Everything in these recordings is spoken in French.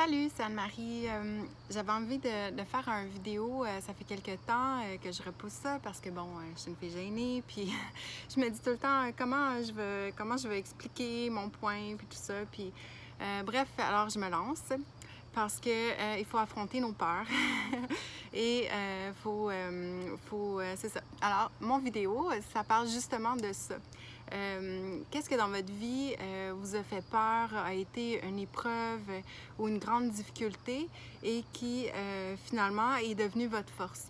Salut, c'est Anne-Marie. J'avais envie de faire une vidéo. Ça fait quelques temps que je repousse ça parce que bon, je suis une fille gênée. Puis je me dis tout le temps comment je veux expliquer mon point puis tout ça. Puis bref, alors je me lance parce que il faut affronter nos peurs et c'est ça. Alors mon vidéo, ça parle justement de ça. Qu'est-ce que dans votre vie vous a fait peur, a été une épreuve ou une grande difficulté et qui finalement est devenue votre force?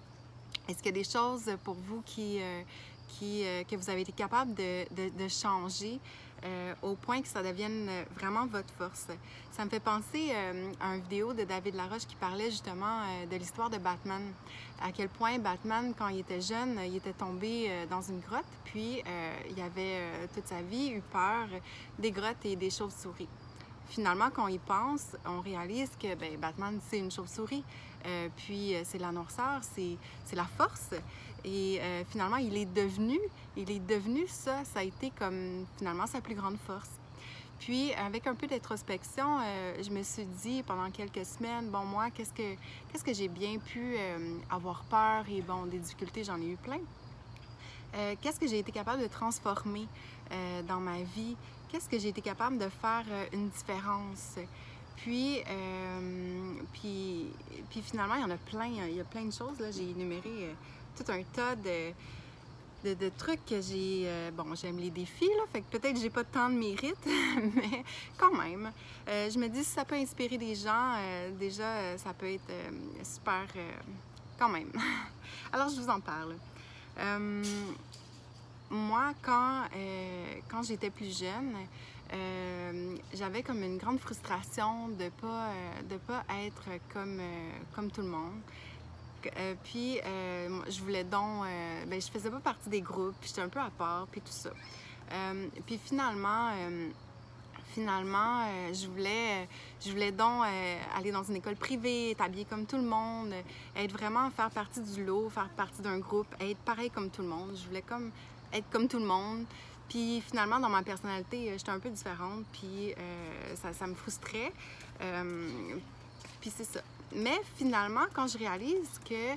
Est-ce qu'il y a des choses pour vous que vous avez été capable de changer au point que ça devienne vraiment votre force? Ça me fait penser à une vidéo de David Laroche qui parlait justement de l'histoire de Batman. À quel point Batman, quand il était jeune, il était tombé dans une grotte, puis il avait toute sa vie eu peur des grottes et des chauves-souris. Finalement, quand on y pense, on réalise que Batman, c'est une chauve-souris. Puis c'est la noirceur, c'est la force. Et finalement, il est devenu ça. Ça a été comme finalement sa plus grande force. Puis avec un peu d'introspection, je me suis dit pendant quelques semaines, bon moi, qu'est-ce que j'ai bien pu avoir peur et bon, des difficultés, j'en ai eu plein. Qu'est-ce que j'ai été capable de transformer dans ma vie? Qu'est-ce que j'ai été capable de faire une différence? Puis finalement, il y en a plein, il y a plein de choses. J'ai énuméré tout un tas de trucs que j'ai... bon, j'aime les défis, là, fait que peut-être que j'ai pas tant de mérite, mais quand même. Je me dis, si ça peut inspirer des gens, déjà, ça peut être super quand même. Alors, je vous en parle. Moi, quand j'étais plus jeune, j'avais comme une grande frustration de pas être comme tout le monde. Puis, je voulais donc... je faisais pas partie des groupes, puis j'étais un peu à part, puis tout ça. Puis finalement, je voulais donc aller dans une école privée, être habillée comme tout le monde, être vraiment, faire partie du lot, faire partie d'un groupe, être pareil comme tout le monde. Je voulais comme être comme tout le monde. Puis finalement, dans ma personnalité, j'étais un peu différente, puis ça me frustrait. Puis c'est ça. Mais finalement, quand je réalise que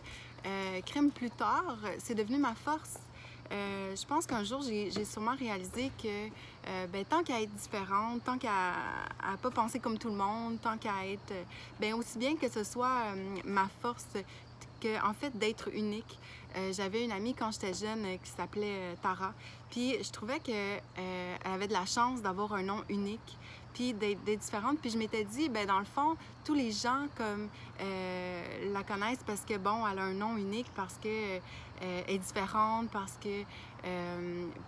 crème plus tard, c'est devenu ma force. Je pense qu'un jour, j'ai sûrement réalisé que tant qu'à être différente, tant qu'à ne pas penser comme tout le monde, tant qu'à être aussi bien que ce soit ma force que, en fait, d'être unique. J'avais une amie quand j'étais jeune qui s'appelait Tara, puis je trouvais qu'elle avait de la chance d'avoir un nom unique, puis d'être différente. Puis je m'étais dit, dans le fond, tous les gens comme la connaissent parce que, bon, elle a un nom unique, parce que est différente, parce que...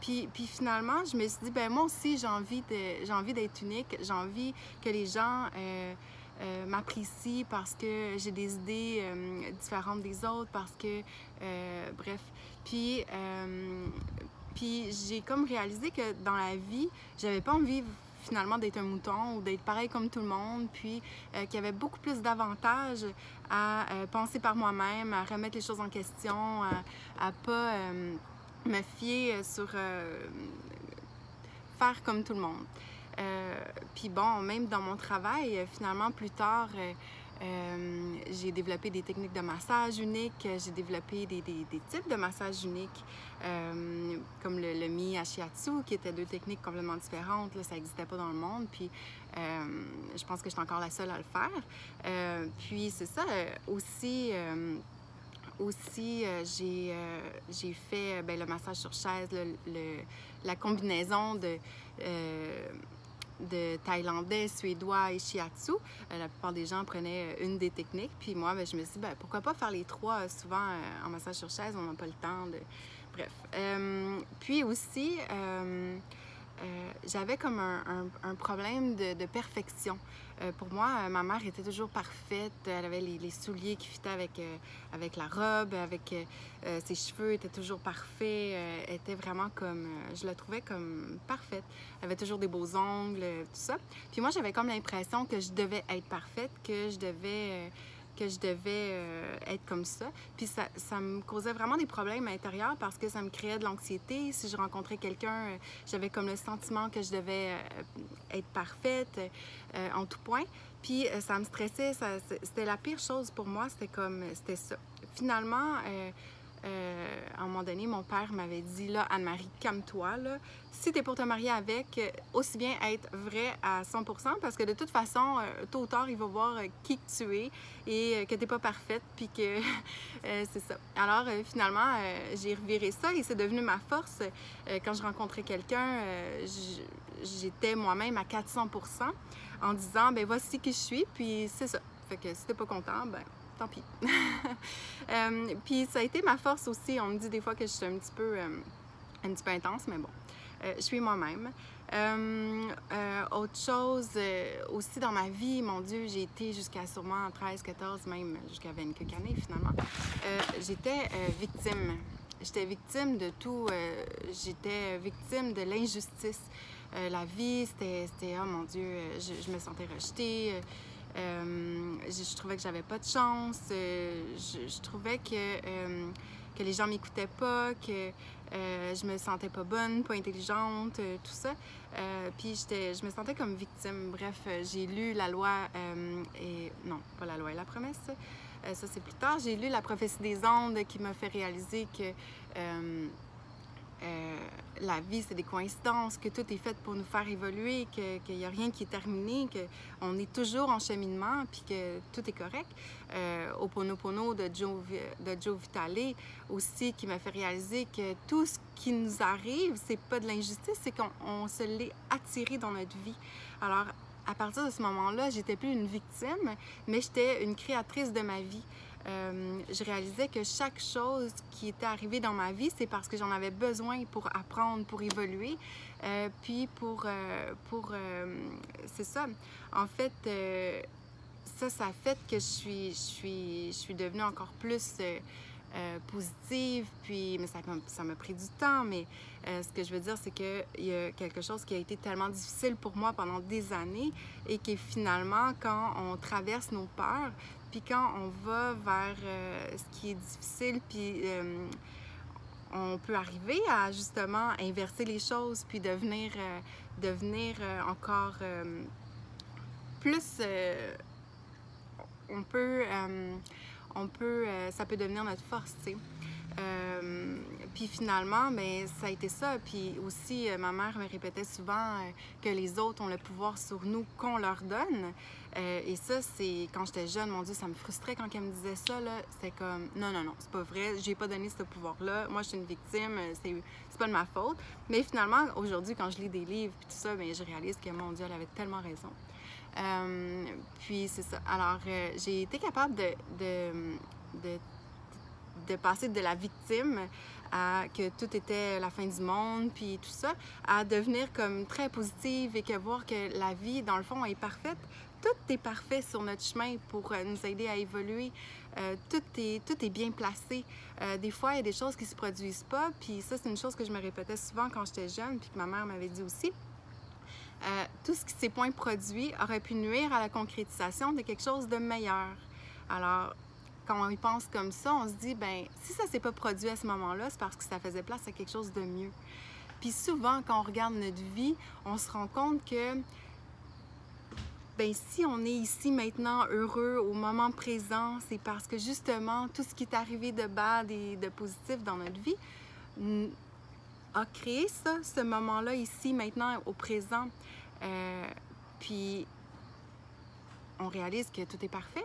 puis finalement, je me suis dit, moi aussi, j'ai envie d'être unique, j'ai envie que les gens m'apprécient parce que j'ai des idées différentes des autres, parce que, bref. Puis j'ai comme réalisé que dans la vie, j'avais pas envie finalement d'être un mouton ou d'être pareil comme tout le monde, puis qu'il y avait beaucoup plus d'avantages à penser par moi-même, à remettre les choses en question, à pas me fier sur faire comme tout le monde. Puis bon, même dans mon travail, finalement, plus tard, j'ai développé des techniques de massage uniques, j'ai développé des types de massage uniques, comme le Mi Ashiatsu, qui étaient deux techniques complètement différentes. Là, ça n'existait pas dans le monde, puis je pense que je suis encore la seule à le faire. Puis c'est ça, aussi, j'ai fait le massage sur chaise, la combinaison de thaïlandais, suédois et shiatsu. La plupart des gens prenaient une des techniques. Puis moi, je me suis dit, pourquoi pas faire les trois? Souvent, en massage sur chaise, on n'a pas le temps de... Bref. Puis aussi, j'avais comme un problème de perfection. Pour moi, ma mère était toujours parfaite. Elle avait les souliers qui fitaient avec la robe, ses cheveux étaient toujours parfaits. Elle était vraiment comme... je la trouvais comme parfaite. Elle avait toujours des beaux ongles, tout ça. Puis moi, j'avais comme l'impression que je devais être parfaite, que je devais... que je devais être comme ça. Puis ça me causait vraiment des problèmes intérieurs parce que ça me créait de l'anxiété. Si je rencontrais quelqu'un, j'avais comme le sentiment que je devais être parfaite en tout point. Puis ça me stressait, c'était la pire chose pour moi, c'était ça. Finalement, à un moment donné, mon père m'avait dit, là, Anne-Marie, calme-toi, là. Si t'es pour te marier avec, aussi bien être vrai à 100%, parce que de toute façon, tôt ou tard, il va voir qui que tu es et que t'es pas parfaite, puis que c'est ça. Alors, finalement, j'ai reviré ça et c'est devenu ma force. Quand je rencontrais quelqu'un, j'étais moi-même à 400% en disant, ben voici qui je suis, puis c'est ça. Fait que si t'es pas content, ben tant pis. Puis ça a été ma force aussi. On me dit des fois que je suis un petit peu intense, mais bon, je suis moi-même. Autre chose aussi dans ma vie, mon Dieu, j'ai été jusqu'à sûrement 13, 14, même jusqu'à 20 quelques années finalement. J'étais victime. J'étais victime de tout. J'étais victime de l'injustice. La vie, c'était oh mon Dieu, je me sentais rejetée. Je trouvais que j'avais pas de chance. Je trouvais que les gens m'écoutaient pas, que je me sentais pas bonne, pas intelligente, tout ça. Puis je me sentais comme victime. Bref, j'ai lu la loi non, pas la loi et la promesse. Ça, c'est plus tard. J'ai lu La prophétie des ondes qui m'a fait réaliser que la vie, c'est des coïncidences, que tout est fait pour nous faire évoluer, qu'il n'y a rien qui est terminé, qu'on est toujours en cheminement, puis que tout est correct. Ho'oponopono de Joe Vitale aussi, qui m'a fait réaliser que tout ce qui nous arrive, c'est pas de l'injustice, c'est qu'on se l'est attiré dans notre vie. Alors, à partir de ce moment-là, j'étais plus une victime, mais j'étais une créatrice de ma vie. Je réalisais que chaque chose qui était arrivée dans ma vie, c'est parce que j'en avais besoin pour apprendre, pour évoluer, puis c'est ça. En fait, ça a fait que je suis devenue encore plus positive, puis mais ça m'a pris du temps, mais ce que je veux dire, c'est qu'il y a quelque chose qui a été tellement difficile pour moi pendant des années et qui finalement, quand on traverse nos peurs, puis quand on va vers ce qui est difficile, puis on peut arriver à justement inverser les choses, puis devenir encore plus... ça peut devenir notre force, tu sais. Puis finalement, ben, ça a été ça. Puis aussi, ma mère me répétait souvent que les autres ont le pouvoir sur nous qu'on leur donne. Et ça, c'est quand j'étais jeune, mon Dieu, ça me frustrait quand elle me disait ça, là. C'était comme, non, c'est pas vrai, j'ai pas donné ce pouvoir-là. Moi, je suis une victime, c'est pas de ma faute. Mais finalement, aujourd'hui, quand je lis des livres puis tout ça, ben, je réalise que, mon Dieu, elle avait tellement raison. Puis c'est ça. Alors, j'ai été capable de passer de la victime à que tout était la fin du monde, puis tout ça, à devenir comme très positive et que voir que la vie, dans le fond, est parfaite. Tout est parfait sur notre chemin pour nous aider à évoluer. Tout est bien placé. Des fois, il y a des choses qui ne se produisent pas, puis ça, c'est une chose que je me répétais souvent quand j'étais jeune, puis que ma mère m'avait dit aussi. Tout ce qui s'est point produit aurait pu nuire à la concrétisation de quelque chose de meilleur. Alors, quand on y pense comme ça, on se dit, ben si ça ne s'est pas produit à ce moment-là, c'est parce que ça faisait place à quelque chose de mieux. Puis souvent, quand on regarde notre vie, on se rend compte que, ben si on est ici maintenant heureux au moment présent, c'est parce que justement, tout ce qui est arrivé de bad et de positif dans notre vie a créé ça, ce moment-là ici maintenant au présent. Puis on réalise que tout est parfait.